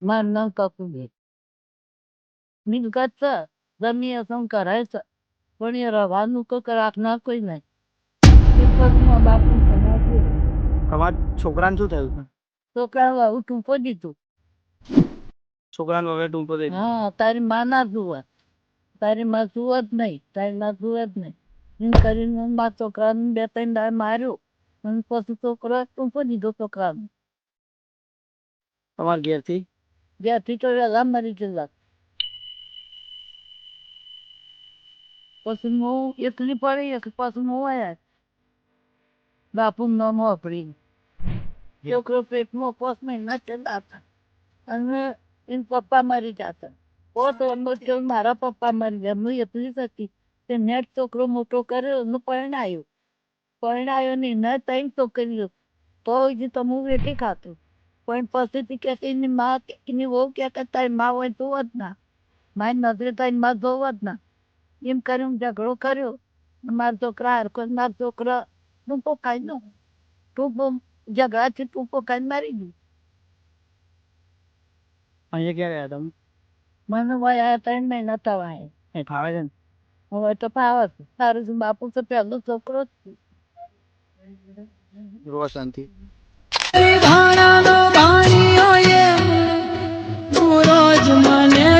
મારું નામ કકુબેન. મિલકત છે, જમીન અસમ કરાય છે, પણ એ રહેવાનું કોઈક રાખનાર કોઈ નહીં. બાપુ તમારા છોકરાને શું થયું છે? છોકરા આવું ટૂંપો દીધું. છોકરાને હવે ટૂંપો દઈ દીધો. હા, તારી માં ના જુએ, તારી માં જુએ જ નહીં, તારી માં જુએ જ નહીં એમ કરીને મારા છોકરાને 2-3 દાડા માર્યો અને પછી છોકરો ટૂંપો દીધો છોકરાને. તમારા ઘેરથી તો વહેલા મરી ગયેલા. પછી હું એકલી પડી પછી હું આવ્યા બાપુનું નામ વાપરી. છોકરો પેટમાં 5 મહિના થયેલા હતા અને એના પપ્પા મરી જતા. મારા પપ્પા મરી ગયા, હું એકલી જ હતી. તે નેટ છોકરો મોટો કર્યો એનું પરણાયો ને એના 3 છોકરીઓ તો હજી તો હું વેઠી ખાતું. પણ પછીથી કે એની માં એની વહુ કે તારી માં હોય તો જ ના, મારી નજરે તારી માં જોવ જ ના એમ કરીને ઝઘડો કર્યો. મારા છોકરા હરકો મારા છોકરા ટૂંપો ખાઈ દઉં ટૂંપો ઝઘડાથી ટૂંપો ખાઈને મારી ગયું. અહીંયા ક્યાં ગયા તમે? મને વયા 3 મહિના થવા એ ફાવે છે ને? હવે તો ફાવે છે. તારું બાપુ તો પહેલો છોકરો જ છે. રોશનથી ભાણાનો ભાણિયો એ પૂરો જ મને